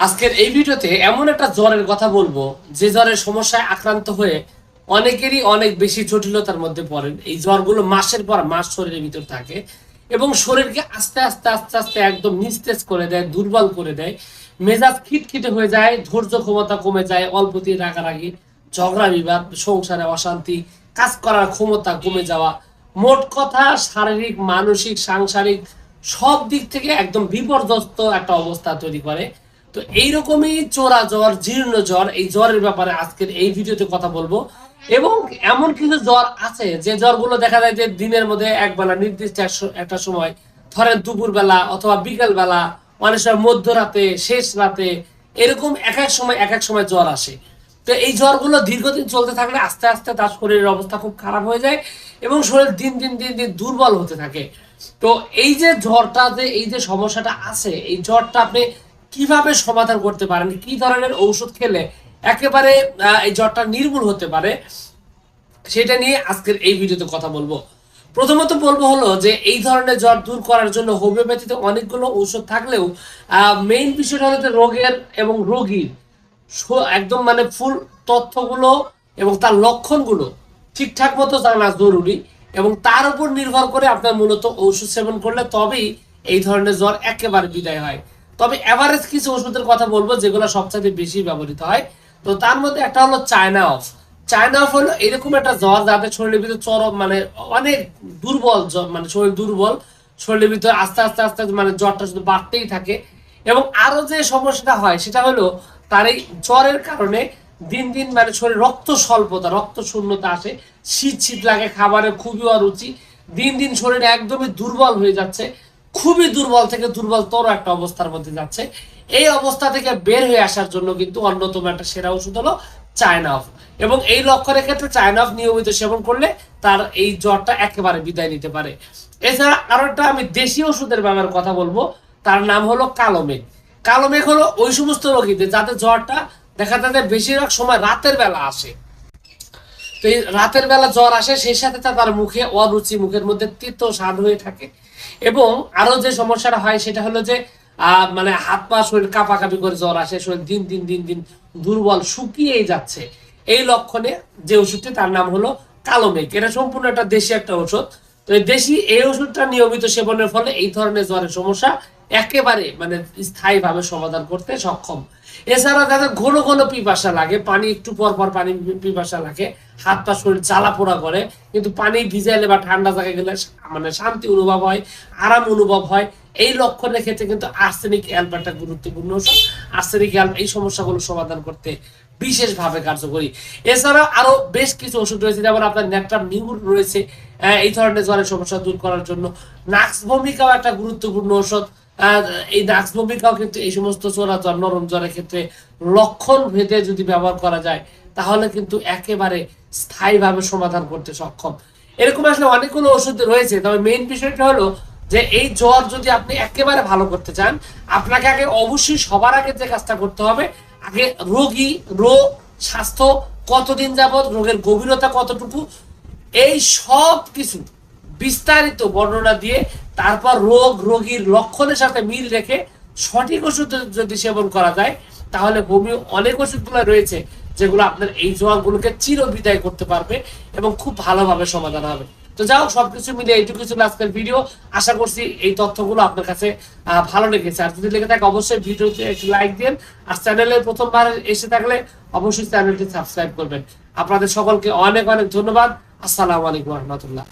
আজকের এই ভিডিওতে এমন একটা জ্বরের কথা বলবো যে জ্বরের সমস্যায় আক্রান্ত হয়ে অনেকেরই অনেক বেশি জটিলতার মধ্যে পড়েন। এই জ্বরগুলো মাসের পর মাস শরীরের ভিতর থাকে এবং শরীরকে আস্তে আস্তে আস্তে আস্তে একদম নিস্তেজ করে দেয়, দুর্বল করে দেয়। মেজাজ খিটখিটে হয়ে যায়, ধৈর্য ক্ষমতা কমে যায়, অল্পতেই রাগারাগি, ঝগড়া বিবাদ, সংসারে অশান্তি, কাজ করার ক্ষমতা কমে যাওয়া, মোট কথা শারীরিক, মানসিক, সাংসারিক সব দিক থেকে একদম বিপর্যস্ত একটা অবস্থা তৈরি করে। তো এইরকমই চোরা জ্বর, জীর্ণ জ্বর, এই জ্বরের ব্যাপারে আজকের এই ভিডিওতে কথা বলবো। এবং এমন কিছু জ্বর আছে যে জ্বরগুলো দেখা যায় যে দিনের মধ্যে একবেলা নির্দিষ্ট একটা সময়, ধরেন দুপুর বেলা অথবা বিকেল বেলা, অনেক সময় মধ্যরাতে, শেষ রাতে, এরকম এক এক সময় জ্বর আসে। তো এই জ্বরগুলো দীর্ঘদিন চলতে থাকলে আস্তে আস্তে তার শরীরের অবস্থা খুব খারাপ হয়ে যায় এবং শরীর দিন দিন দিন দিন দুর্বল হতে থাকে। তো এই যে জ্বরটা, যে এই যে সমস্যাটা আছে, এই জ্বরটা আপনি কিভাবে সমাধান করতে পারেন, কি ধরনের ঔষধ খেলে একেবারে এই জ্বরটা নির্মূল হতে পারে, সেটা নিয়ে আজকের এই ভিডিওতে কথা বলবো। প্রথমত বলবো হলো যে এই ধরনের জ্বর দূর করার জন্য হোমিওপ্যাথিতে অনেকগুলো ঔষধ থাকলেও মেইন বিষয়টা হলো যে রোগের এবং রোগীর একদম মানে ফুল তথ্যগুলো এবং তার লক্ষণগুলো ঠিকঠাক মতো জানা জরুরি, এবং তার উপর নির্ভর করে আপনার মূলত ঔষধ সেবন করলে তবেই এই ধরনের জ্বর একেবারে বিদায় হয়। তবে এভারেজ কিছু ওষুধের কথা বলবো যেগুলো সবচেয়ে বেশি ব্যবহৃত হয়। তো তার মধ্যে একটা হলো চায়না অফ। চায়না অফ হলো এরকম একটা জ্বর যাদের শরীরের ভিতরে চরম মানে অনেক দুর্বল, মানে শরীর দুর্বল, শরীরের ভিতরে আস্তে আস্তে আস্তে মানে জ্বরটা শুধু বাড়তেই থাকে। এবং আরো যে সমস্যাটা হয় সেটা হলো তার এই জ্বরের কারণে দিন দিন মানে শরীর রক্ত স্বল্পতা, রক্ত শূন্যতা আসে, শীত শীত লাগে, খাবারের খুবই অরুচি, দিন দিন শরীর একদমই দুর্বল হয়ে যাচ্ছে, খুবই দুর্বল থেকে দুর্বলতর একটা অবস্থার মধ্যে যাচ্ছে। এই অবস্থা থেকে বের হয়ে আসার জন্য কিন্তু অন্যতম একটা সেরা ওষুধ হলো চায়না অফ। এবং এই লক্ষণের ক্ষেত্রে চায়না অফ নিয়মিত সেবন করলে তার এই জ্বরটা একেবারে বিদায় নিতে পারে। এছাড়া আরো একটা আমি দেশীয় ওষুধের ব্যাপারে কথা বলবো, তার নাম হলো কালো মেঘ। কালো মেঘ হলো ওই সমস্ত রোগীদের যাদের জ্বরটা দেখা যায় বেশিরভাগ সময় রাতের বেলা আসে। তো এই রাতের বেলা জ্বর আসে, সেই সাথে তার মুখে অরুচি, মুখের মধ্যে তিক্ত স্বাদ হয়ে থাকে। এবং আরো যে সমস্যাটা হয় সেটা হলো যে মানে হাত পা শরীর কাঁপাকাঁপি করে জ্বর আসে, শরীর দিন দিন দিন দিন দুর্বল, শুকিয়েই যাচ্ছে। এই লক্ষণে যে ওষুধটি তার নাম হলো কালো মেঘ। এটা সম্পূর্ণ একটা দেশি একটা ওষুধ। তো এই দেশি এই ওষুধটা নিয়মিত সেবনের ফলে এই ধরনের জ্বরের সমস্যা একেবারে মানে স্থায়ীভাবে সমাধান করতে সক্ষম। এছাড়া যাদের ঘন ঘন পিপাসা লাগে, পানি একটু পর পর পানি পিপাসা লাগে, হাত পা শরীর জ্বালা পোড়া করে, কিন্তু পানি ভিজাইলে বা ঠান্ডা জায়গায় গেলে মানে শান্তি অনুভব হয়, আরাম অনুভব হয়, এই লক্ষণের ক্ষেত্রে কিন্তু আর্সেনিক অ্যালব একটা গুরুত্বপূর্ণ ওষুধ। আর্সেনিক অ্যালব এই সমস্যাগুলো সমাধান করতে বিশেষভাবে কার্যকরী। এছাড়া আরো বেশ কিছু ওষুধ রয়েছে, যেমন আপনার ন্যাট্রাম নিউর রয়েছে এই ধরনের জ্বরের সমস্যা দূর করার জন্য। নাক্স ভূমিকাও একটা গুরুত্বপূর্ণ ওষুধ। এই নাক্স ভূমিকাও কিন্তু এই সমস্ত চোরা জ্বর, নরম জ্বরের ক্ষেত্রে লক্ষণ ভেদে যদি ব্যবহার করা যায় তাহলে কিন্তু একেবারে স্থায়ীভাবে সমাধান করতে সক্ষম। এরকম আসলে অনেকগুলো ওষুধ রয়েছে, তবে মেইন বিষয়টা হলো যে এই জ্বর যদি আপনি একেবারে ভালো করতে চান, আপনাকে আগে অবশ্যই সবার আগে যে কাজটা করতে হবে, আগে রোগ, স্বাস্থ্য, কতদিন যাবত, রোগের গভীরতা কতটুকু, এই সব কিছু বিস্তারিত বর্ণনা দিয়ে তারপর রোগীর লক্ষণের সাথে মিল রেখে সঠিক ওষুধ যদি সেবন করা যায় তাহলে হোমিও অনেক ওষুধগুলো রয়েছে যেগুলো আপনার এই জ্বরগুলোকে চির বিদায় করতে পারবে এবং খুব ভালোভাবে সমাধান হবে। তো যাও, সবকিছু মিলে এইটুকু ছিল আজকের ভিডিও। আশা করছি এই তথ্যগুলো আপনার কাছে ভালো লেগেছে। আর যদি লেগে থাকে অবশ্যই ভিডিওতে একটু লাইক দিন, আর চ্যানেলে প্রথমবার এসে থাকলে অবশ্যই চ্যানেলটি সাবস্ক্রাইব করবেন। আপনাদের সকলকে অনেক অনেক ধন্যবাদ। আসসালামু আলাইকুম রহমতুল্লাহ।